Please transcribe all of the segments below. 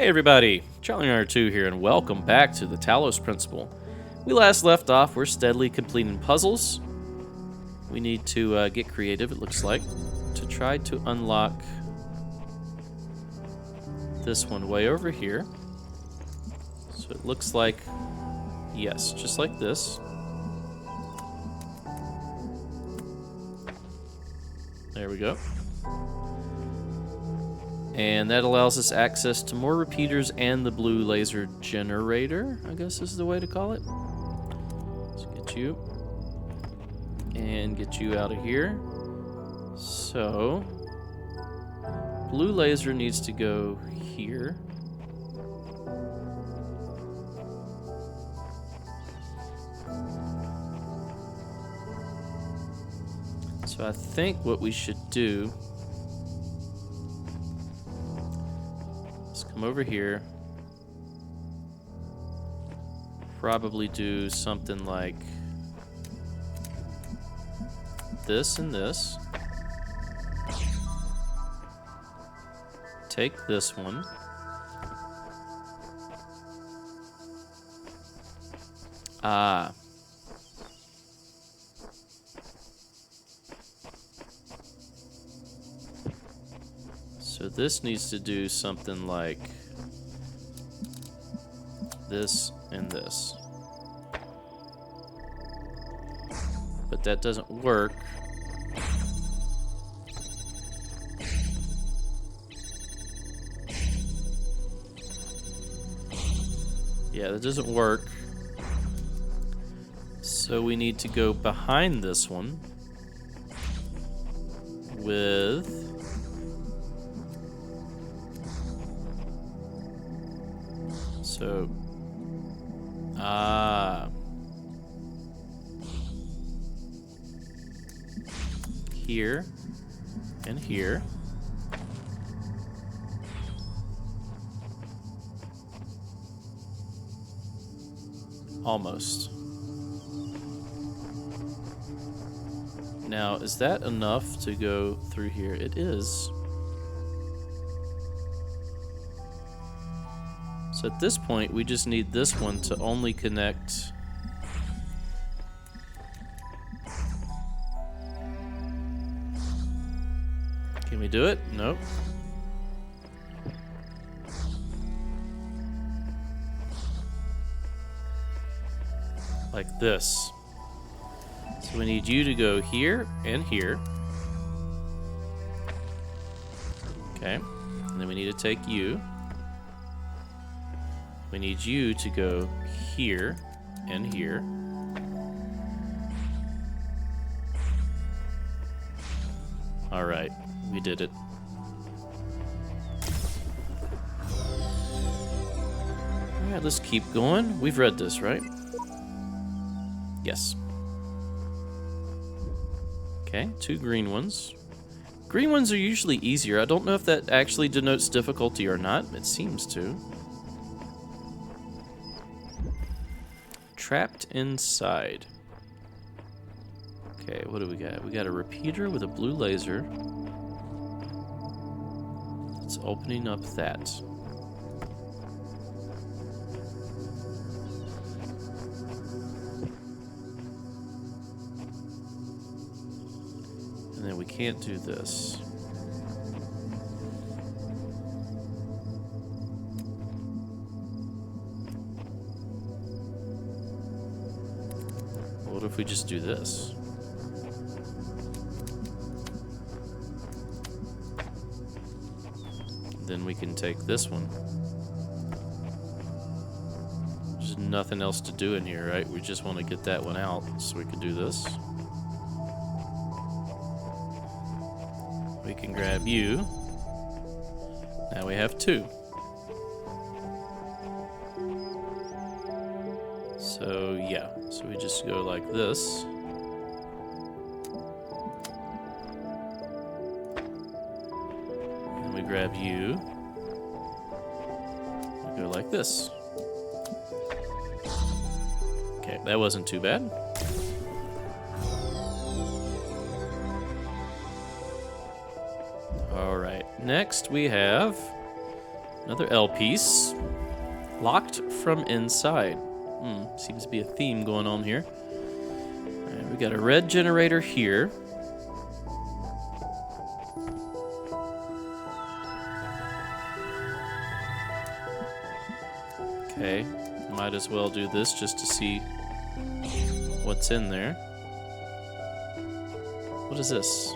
Hey everybody, Charlie R2 here, and welcome back to the Talos Principle. We last left off, we're steadily completing puzzles. We need to get creative, it looks like, to try to unlock this one way over here. So it looks like, yes, just like this. There we go. And that allows us access to more repeaters and the blue laser generator, I guess is the way to call it. Let's get you. And get you out of here. So, blue laser needs to go here. So I think what we should do, come over here, probably do something like this and this. Take this one. So this needs to do something like this and this. But that doesn't work. Yeah, that doesn't work. So we need to go behind this one with here and here. Almost. Now, is that enough to go through here? It is. So at this point, we just need this one to only connect. Can we do it? Nope. Like this. So we need you to go here and here. Okay. And then we need to take you. We need you to go here and here. All right, we did it. All right, let's keep going. We've read this, right? Yes. Okay, 2 green ones. Green ones are usually easier. I don't know if that actually denotes difficulty or not. It seems to. Trapped inside. Okay, what do we got? We got a repeater with a blue laser. It's opening up that. And then we can't do this. What if we just do this? Then we can take this one. There's nothing else to do in here, right? We just want to get that one out, so we can do this. We can grab you. Now we have 2. So yeah, so we just go like this. And we grab you. We go like this. Okay, that wasn't too bad. All right, next we have Another L piece. Locked from inside. Seems to be a theme going on here. Alright, we got a red generator here. Okay, might as well do this just to see what's in there. What is this?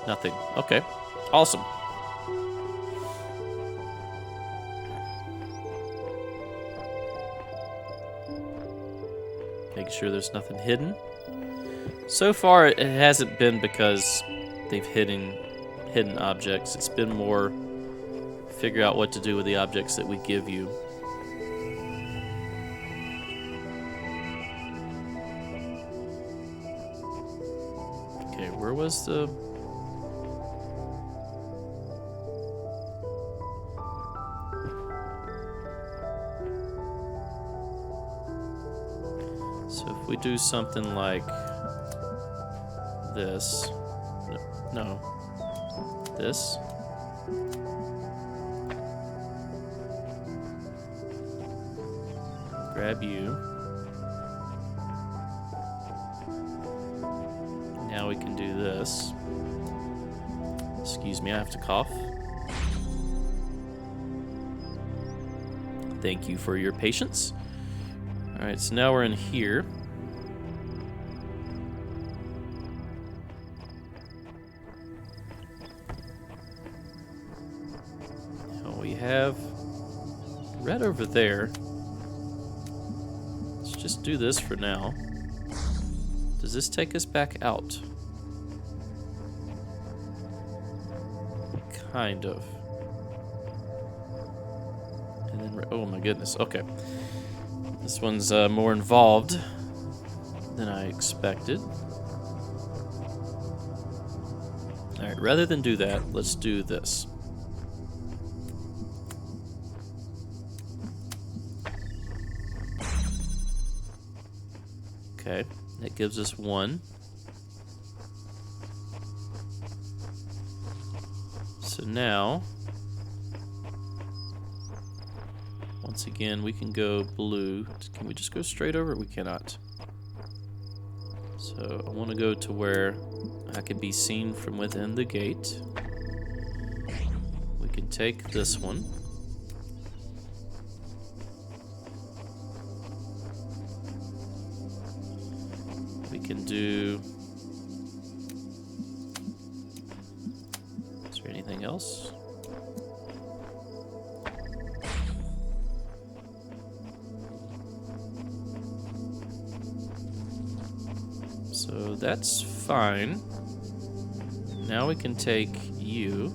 Nothing. Okay, awesome. Making sure there's nothing hidden. So far, it hasn't been because they've hidden objects. It's been more figure out what to do with the objects that we give you. Okay, where was the... So if we do something like this, no, this, grab you, now we can do this. Excuse me, I have to cough. Thank you for your patience. Alright, so now we're in here. Now we have red over there. Let's just do this for now. Does this take us back out? Kind of. And then, oh my goodness, okay. This one's more involved than I expected. Alright, rather than do that, let's do this. Okay, that gives us 1. So now, once again, we can go blue. Can we just go straight over? We cannot. So I want to go to where I can be seen from within the gate. We can take this one. We can do... Is there anything else? So that's fine. Now we can take you.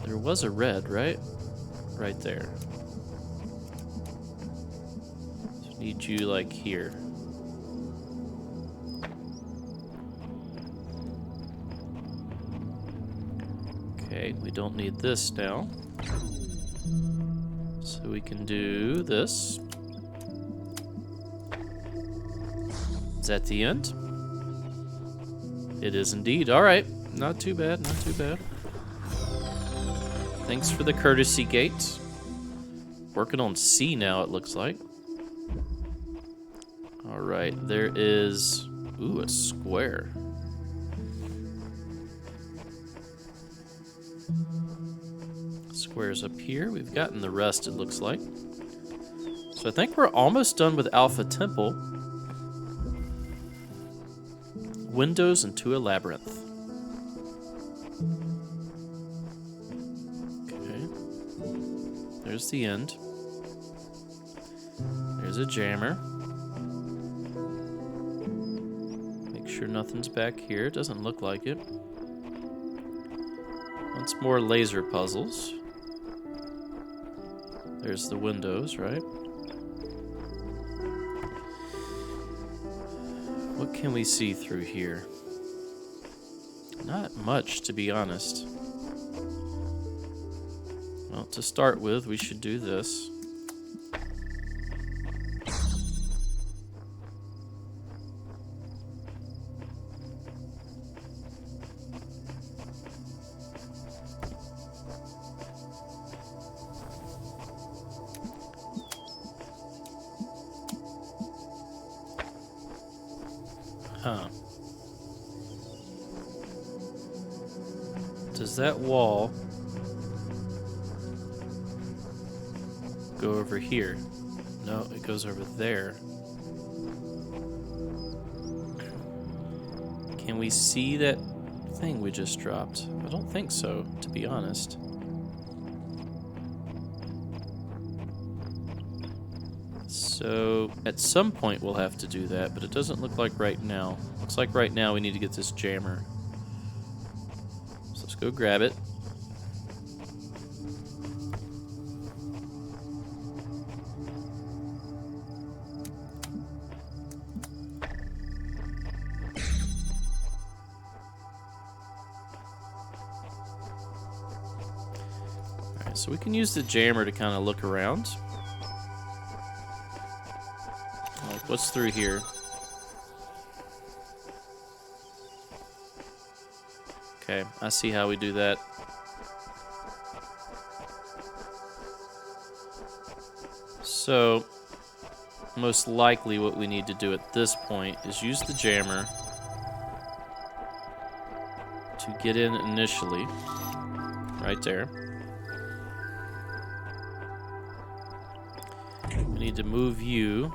There was a red, right? Right there. So need you like here. Okay, we don't need this now. So we can do this. Is that the end? It is indeed. Alright, not too bad, not too bad. Thanks for the courtesy gate. Working on C now, it looks like. Alright, there is... Ooh, a square. Squares up here. We've gotten the rest, it looks like. So I think we're almost done with Alpha Temple. Windows into a labyrinth. Okay. There's the end. There's a jammer. Make sure nothing's back here. It doesn't look like it. Once more laser puzzles. There's the windows, right? What can we see through here? Not much, to be honest. Well, to start with, we should do this. Huh. Does that wall go over here? No, it goes over there. Can we see that thing we just dropped? I don't think so, to be honest. So, at some point we'll have to do that, but it doesn't look like right now. Looks like right now we need to get this jammer. So let's go grab it. Alright, so we can use the jammer to kind of look around. Like, what's through here? Okay, I see how we do that. So, most likely what we need to do at this point is use the jammer to get in initially. Right there. We need to move you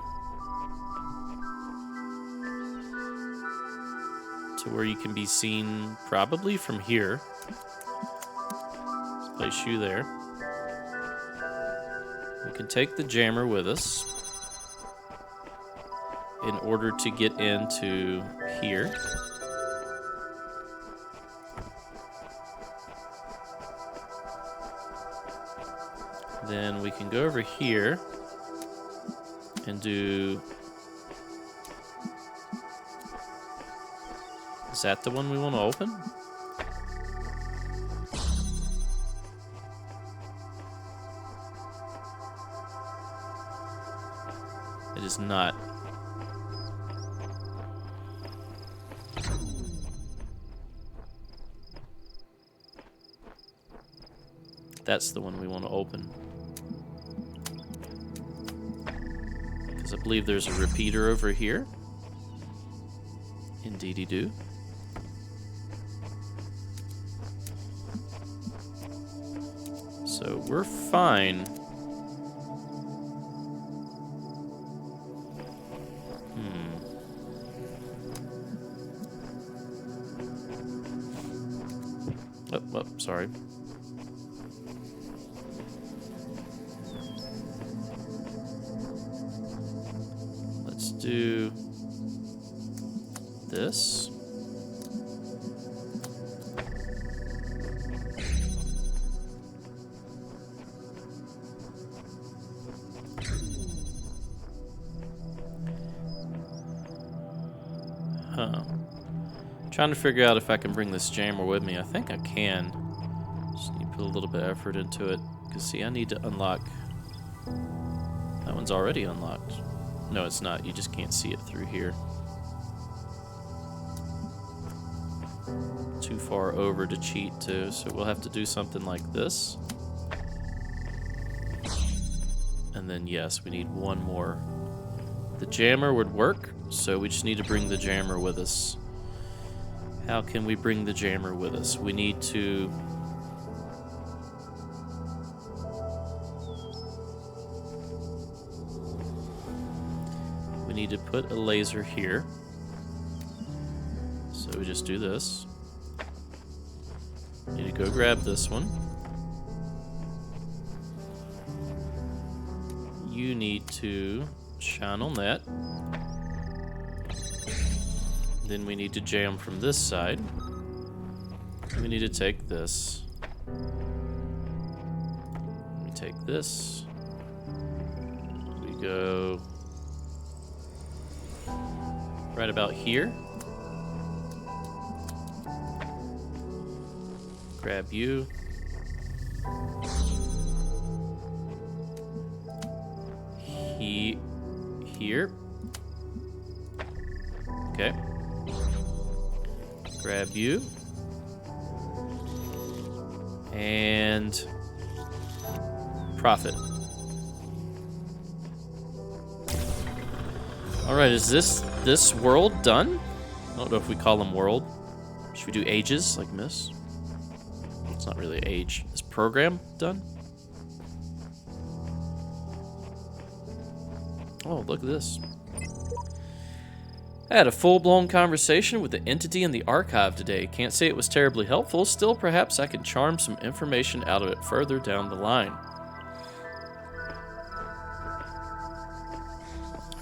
to where you can be seen probably from here. Let's place you there. We can take the jammer with us in order to get into here. Then we can go over here and do... Is that the one we want to open? It is not. That's the one we want to open. Because I believe there's a repeater over here. Indeedy do. So we're fine. Oh, sorry. Let's do this. Trying to figure out if I can bring this jammer with me. I think I can. Just need to put a little bit of effort into it. Because, see, I need to unlock... That one's already unlocked. No, it's not. You just can't see it through here. Too far over to cheat, too. So we'll have to do something like this. And then, yes, we need one more. The jammer would work, so we just need to bring the jammer with us. How can we bring the jammer with us? We need to... We need to put a laser here. So we just do this. We need to go grab this one. You need to shine on that. Then we need to jam from this side. We need to take this. We take this. We go right about here. Grab you. Here. Okay. Grab you. And profit. Alright, is this world done? I don't know if we call them world. Should we do ages like this? It's not really age. Is program done? Oh, look at this. I had a full-blown conversation with the entity in the archive today. Can't say it was terribly helpful. Still, perhaps I can charm some information out of it further down the line.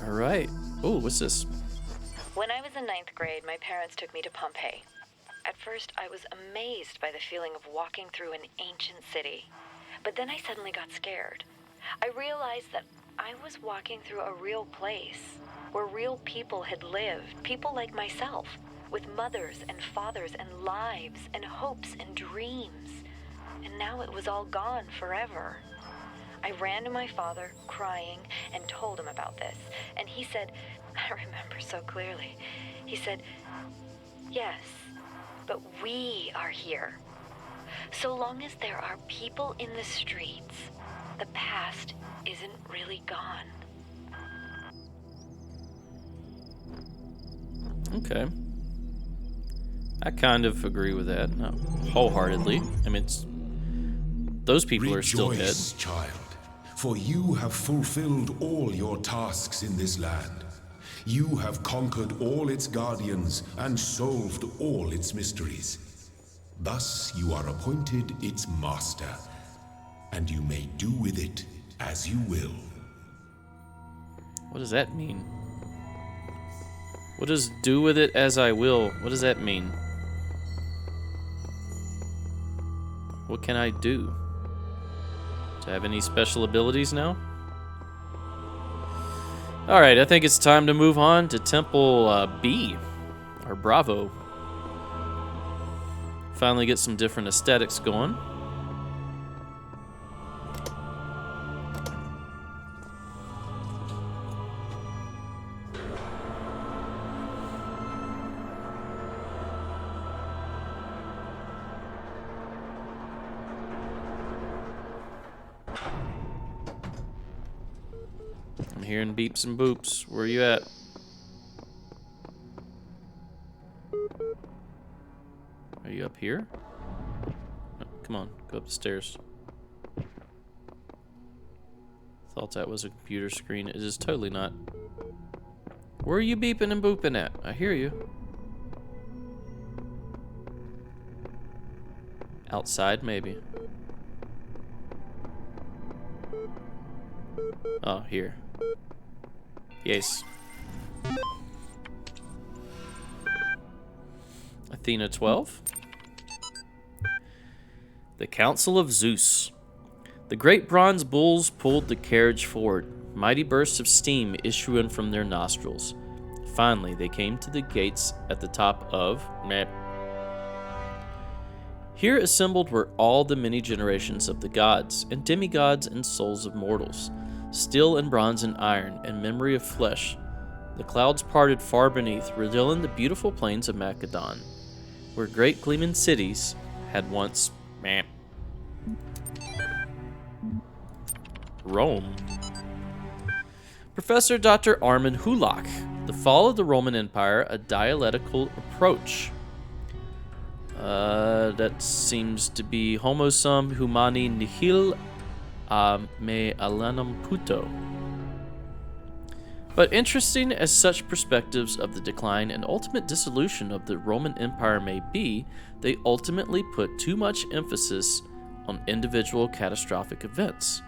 All right. Oh, what's this? When I was in 9th grade, my parents took me to Pompeii. At first, I was amazed by the feeling of walking through an ancient city. But then I suddenly got scared. I realized that I was walking through a real place where real people had lived, people like myself, with mothers and fathers and lives and hopes and dreams. And now it was all gone forever. I ran to my father, crying, and told him about this. And he said, I remember so clearly, he said, yes, but we are here. So long as there are people in the streets, the past isn't really gone. Okay. I kind of agree with that. No, wholeheartedly. I mean, those people are still dead. Rejoice, child, for you have fulfilled all your tasks in this land. You have conquered all its guardians and solved all its mysteries. Thus you are appointed its master, and you may do with it as you will. What does that mean? What does do with it as I will? What does that mean? What can I do? Do I have any special abilities now? Alright, I think it's time to move on to Temple B, or Bravo. Finally get some different aesthetics going. I'm hearing beeps and boops. Where are you at? Are you up here? No, come on, go up the stairs. Thought that was a computer screen. It is totally not. Where are you beeping and booping at? I hear you. Outside, maybe. Oh, here. Yes. Athena 12. The Council of Zeus. The great bronze bulls pulled the carriage forward, mighty bursts of steam issuing from their nostrils. Finally, they came to the gates at the top of meh. Here assembled were all the many generations of the gods, and demigods and souls of mortals, steel and bronze and iron, and memory of flesh. The clouds parted far beneath, revealing the beautiful plains of Macedon, where great gleaming cities had once meh. Rome. Professor Dr. Armin Hulak. The Fall of the Roman Empire, a dialectical approach. That seems to be Homo sum humani nihil me alenum puto. But interesting as such perspectives of the decline and ultimate dissolution of the Roman Empire may be, they ultimately put too much emphasis on individual catastrophic events.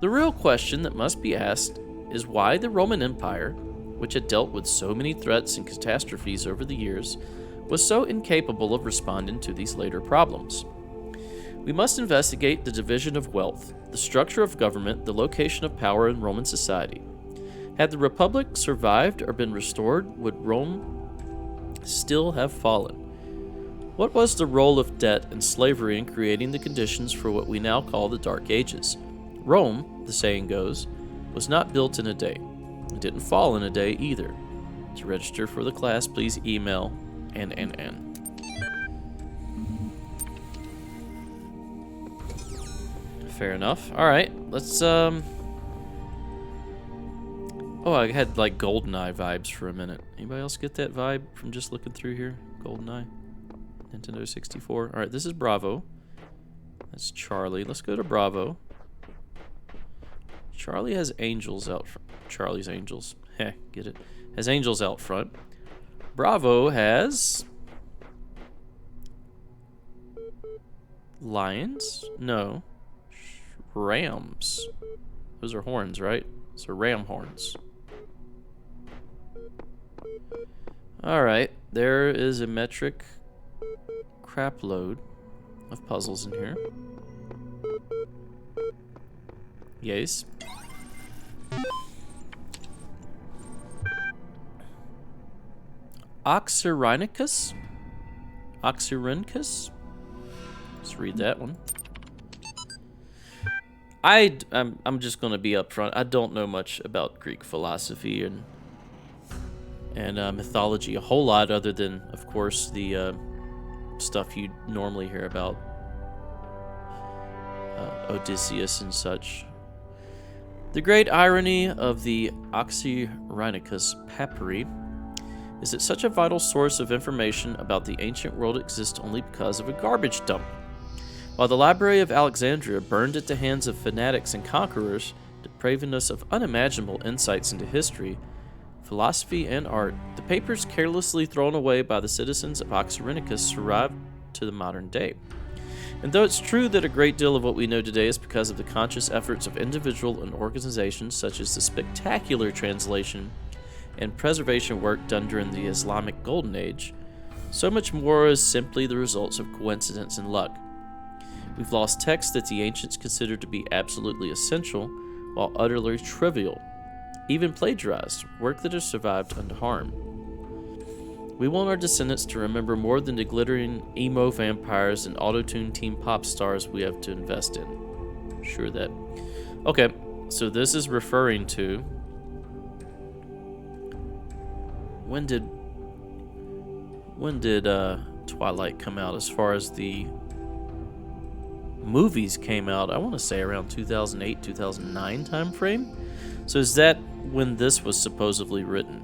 The real question that must be asked is why the Roman Empire, which had dealt with so many threats and catastrophes over the years, was so incapable of responding to these later problems. We must investigate the division of wealth, the structure of government, the location of power in Roman society. Had the Republic survived or been restored, would Rome still have fallen? What was the role of debt and slavery in creating the conditions for what we now call the Dark Ages? Rome, the saying goes, was not built in a day. It didn't fall in a day either. To register for the class, please email NNN. Fair enough. All right, let's Oh, I had like GoldenEye vibes for a minute. Anybody else get that vibe from just looking through here? GoldenEye, Nintendo 64. All right, this is Bravo. That's Charlie. Let's go to Bravo. Charlie has angels out front. Charlie's angels. Heh, get it? Has angels out front. Bravo has lions? No. Rams. Those are horns, right? So ram horns. Alright, there is a metric crap load of puzzles in here. Yes. Oxyrhynchus? Oxyrhynchus? Let's read that one. I'm just going to be upfront. I don't know much about Greek philosophy and mythology a whole lot, other than, of course, the stuff you normally hear about, Odysseus and such. The great irony of the Oxyrhynchus papyri is that such a vital source of information about the ancient world exists only because of a garbage dump. While the Library of Alexandria burned at the hands of fanatics and conquerors, depriving us of unimaginable insights into history, philosophy, and art, the papers carelessly thrown away by the citizens of Oxyrhynchus survived to the modern day. And though it's true that a great deal of what we know today is because of the conscious efforts of individual and organizations such as the spectacular translation and preservation work done during the Islamic Golden Age, so much more is simply the results of coincidence and luck. We've lost texts that the ancients considered to be absolutely essential, while utterly trivial, even plagiarized, work that has survived unharmed. We want our descendants to remember more than the glittering emo vampires and auto-tune teen pop stars we have to invest in. Sure that. Okay, so this is referring to... When did Twilight come out as far as the movies came out? I want to say around 2008, 2009 time frame. So is that when this was supposedly written?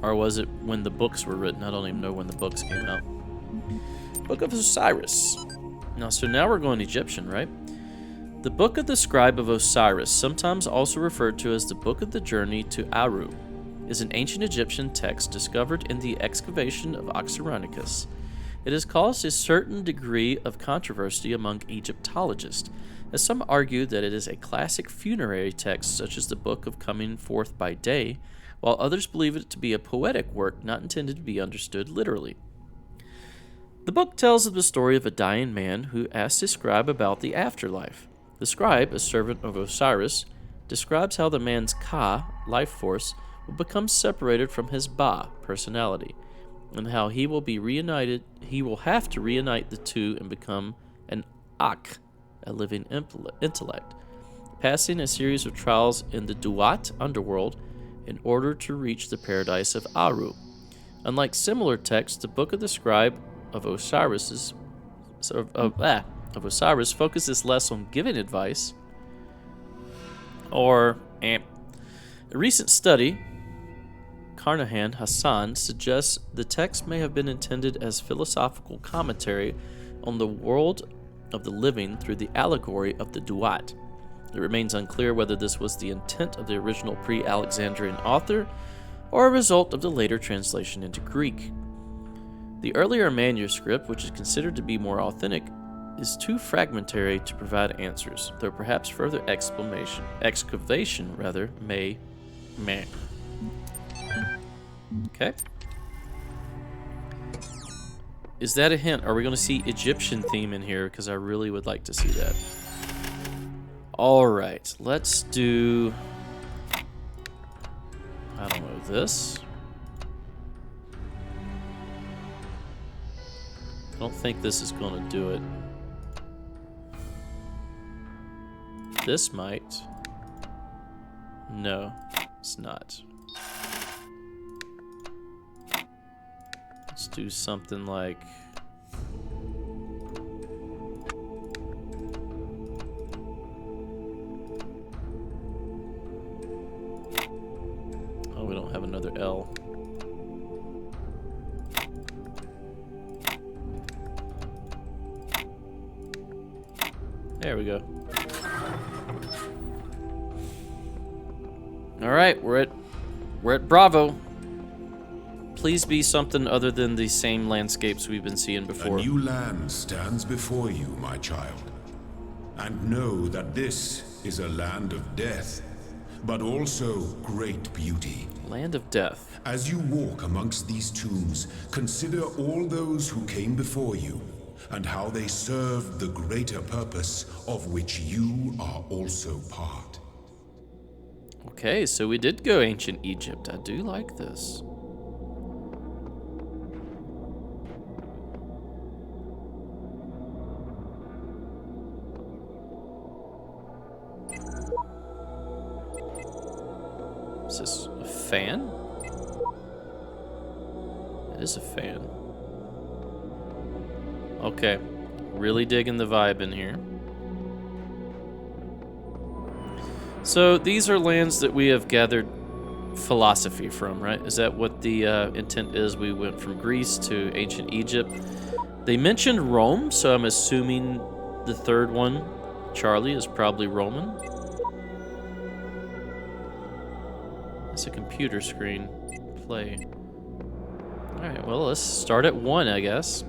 Or was it when the books were written? I don't even know when the books came out. Book of Osiris. Now we're going Egyptian, right? The Book of the Scribe of Osiris, sometimes also referred to as the Book of the Journey to Aru, is an ancient Egyptian text discovered in the excavation of Oxyrhynchus. It has caused a certain degree of controversy among Egyptologists, as some argue that it is a classic funerary text such as the Book of Coming Forth by Day, while others believe it to be a poetic work not intended to be understood literally. The book tells of the story of a dying man who asks his scribe about the afterlife. The scribe, a servant of Osiris, describes how the man's Ka, life force, will become separated from his Ba, personality, and how he will have to reunite the two and become an Ak, a living intellect, passing a series of trials in the Duat underworld in order to reach the paradise of Aru. Unlike similar texts, the Book of the Scribe of Osiris focuses less on giving advice, or a recent study, Carnahan Hassan, suggests the text may have been intended as philosophical commentary on the world of the living through the allegory of the Duat. It remains unclear whether this was the intent of the original pre-Alexandrian author or a result of the later translation into Greek. The earlier manuscript, which is considered to be more authentic, is too fragmentary to provide answers, though perhaps further excavation may. Okay. Is that a hint? Are we going to see Egyptian theme in here? Because I really would like to see that. Alright, let's do... I don't know, this? I don't think this is going to do it. This might. No, it's not. Let's do something like... don't have another L. There we go. All right, we're at Bravo. Please be something other than the same landscapes we've been seeing before. A new land stands before you, my child. And know that this is a land of death, but also great beauty. Land of death. As you walk amongst these tombs, consider all those who came before you, and how they served the greater purpose of which you are also part. Okay, so we did go ancient Egypt. I do like this. Is this a fan? It is a fan. Okay, really digging the vibe in here. So these are lands that we have gathered philosophy from, right? Is that what the intent is? We went from Greece to ancient Egypt. They mentioned Rome, so I'm assuming the third one, Charlie, is probably Roman. It's a computer screen. Play. Alright, well, let's start at 1, I guess.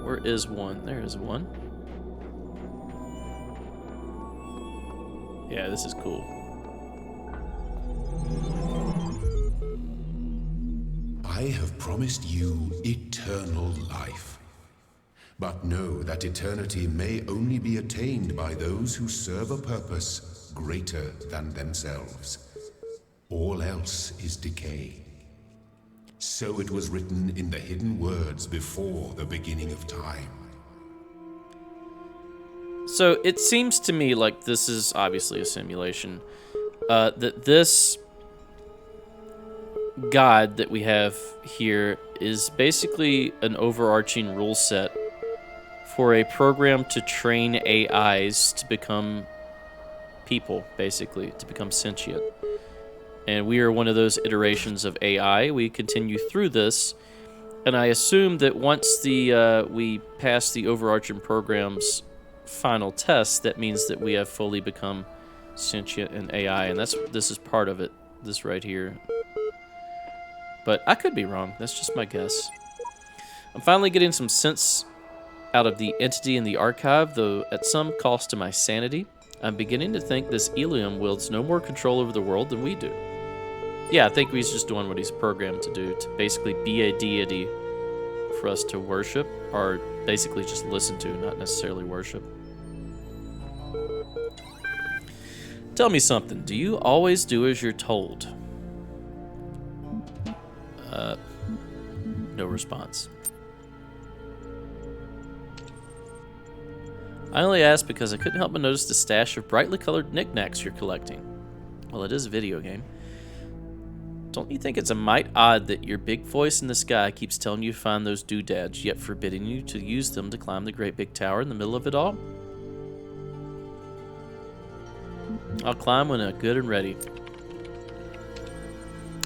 Where is 1? There is 1. Yeah, this is cool. I have promised you eternal life. But know that eternity may only be attained by those who serve a purpose greater than themselves. All else is decay. So it was written in the hidden words before the beginning of time. So it seems to me like this is obviously a simulation. That this God that we have here is basically an overarching rule set for a program to train AIs to become people, basically, to become sentient. And we are one of those iterations of AI. We continue through this, and I assume that once we pass the overarching program's final test, that means that we have fully become sentient and AI, and this is part of it, this right here. But I could be wrong. That's just my guess. I'm finally getting some sense out of the entity in the archive, though at some cost to my sanity. I'm beginning to think this Elium wields no more control over the world than we do. Yeah, I think he's just doing what he's programmed to do, to basically be a deity for us to worship, or basically just listen to, not necessarily worship. Tell me something. Do you always do as you're told? No response. I only asked because I couldn't help but notice the stash of brightly colored knickknacks you're collecting. Well, it is a video game. Don't you think it's a mite odd that your big voice in the sky keeps telling you to find those doodads, yet forbidding you to use them to climb the great big tower in the middle of it all? I'll climb when I'm good and ready.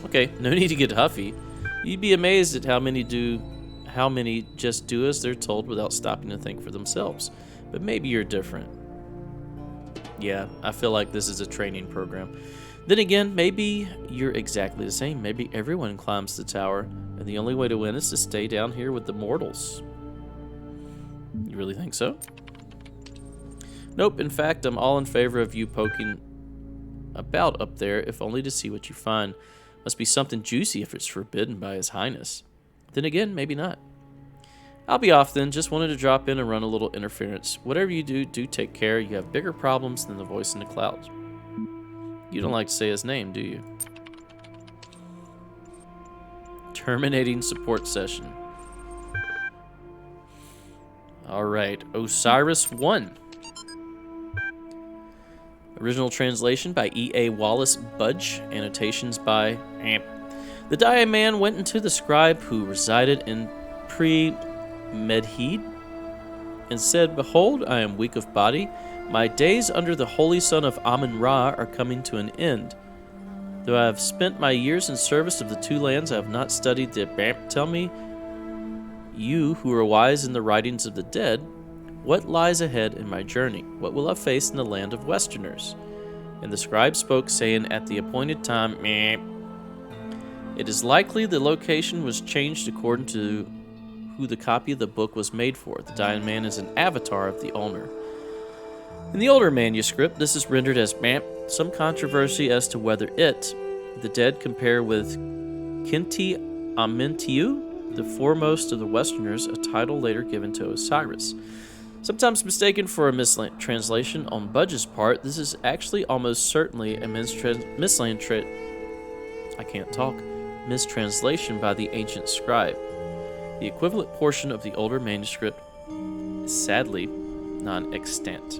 Okay, no need to get huffy. You'd be amazed at how many just do as they're told without stopping to think for themselves. But maybe you're different. Yeah, I feel like this is a training program. Then again, maybe you're exactly the same. Maybe everyone climbs the tower, and the only way to win is to stay down here with the mortals. You really think so? Nope, in fact, I'm all in favor of you poking about up there, if only to see what you find. Must be something juicy if it's forbidden by His Highness. Then again, maybe not. I'll be off then. Just wanted to drop in and run a little interference. Whatever you do, do take care. You have bigger problems than the voice in the clouds. You don't like to say his name, do you? Terminating support session. Alright, Osiris 1. Original translation by E.A. Wallace Budge. Annotations by The Diamond went into the scribe who resided in Medhed and said, Behold, I am weak of body. My days under the holy sun of Amun-Ra are coming to an end. Though I have spent my years in service of the two lands, I have not studied the BAMP. Tell me, you who are wise in the writings of the dead, what lies ahead in my journey? What will I face in the land of Westerners? And the scribe spoke, saying, at the appointed time, meh. It is likely the location was changed according to who the copy of the book was made for. The dying man is an avatar of the owner. In the older manuscript, this is rendered as meh. Some controversy as to whether it, the dead, compare with Kinti Amentiu, the foremost of the Westerners, a title later given to Osiris. Sometimes mistaken for a mistranslation on Budge's part, this is actually almost certainly a mistranslation by the ancient scribe. The equivalent portion of the older manuscript is sadly non-extant.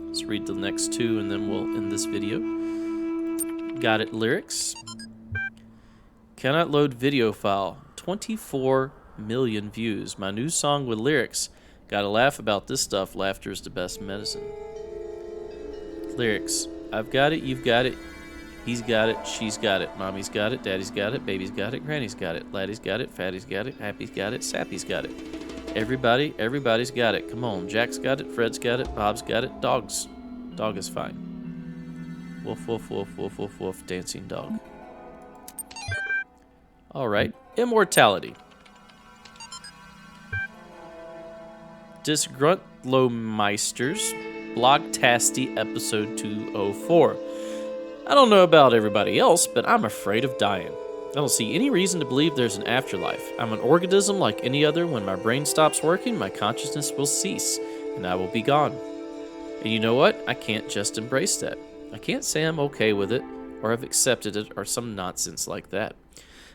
Let's read the next two and then we'll end this video. Got it, lyrics. Cannot load video file. 24 million views. My new song with lyrics. Gotta laugh about this stuff. Laughter is the best medicine. Lyrics. I've got it, you've got it. He's got it, she's got it. Mommy's got it, daddy's got it, baby's got it, granny's got it. Laddie's got it, fatty's got it, happy's got it, sappy's got it. Everybody's got it. Come on, Jack's got it, Fred's got it, Bob's got it, dog is fine. Woof, woof, woof, woof, woof, woof, dancing dog. Alright, immortality. Disgruntlomeisters, Blogtasty episode 204. I don't know about everybody else, but I'm afraid of dying. I don't see any reason to believe there's an afterlife. I'm an organism like any other. When my brain stops working, my consciousness will cease, and I will be gone. And you know what? I can't just embrace that. I can't say I'm okay with it, or I've accepted it, or some nonsense like that.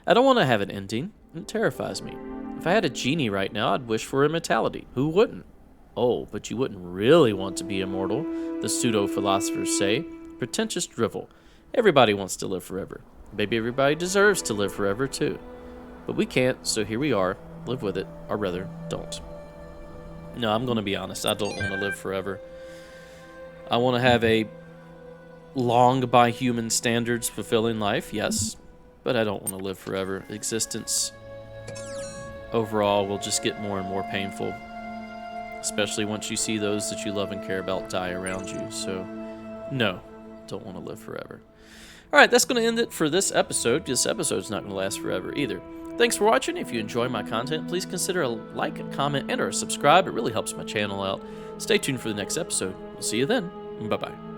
I don't want to have an ending. It terrifies me. If I had a genie right now, I'd wish for immortality. Who wouldn't? Oh, but you wouldn't really want to be immortal, the pseudo-philosophers say. Pretentious drivel. Everybody wants to live forever. Maybe everybody deserves to live forever, too. But we can't, so here we are. Live with it, or rather, don't. No, I'm going to be honest. I don't want to live forever. I want to have a long, by human standards, fulfilling life, yes. But I don't want to live forever. Existence, overall, will just get more and more painful. Especially once you see those that you love and care about die around you. So, no, don't want to live forever. Alright, that's going to end it for this episode. This episode's not going to last forever either. Thanks for watching. If you enjoy my content, please consider a like, a comment, and or a subscribe. It really helps my channel out. Stay tuned for the next episode. We'll see you then. Bye-bye.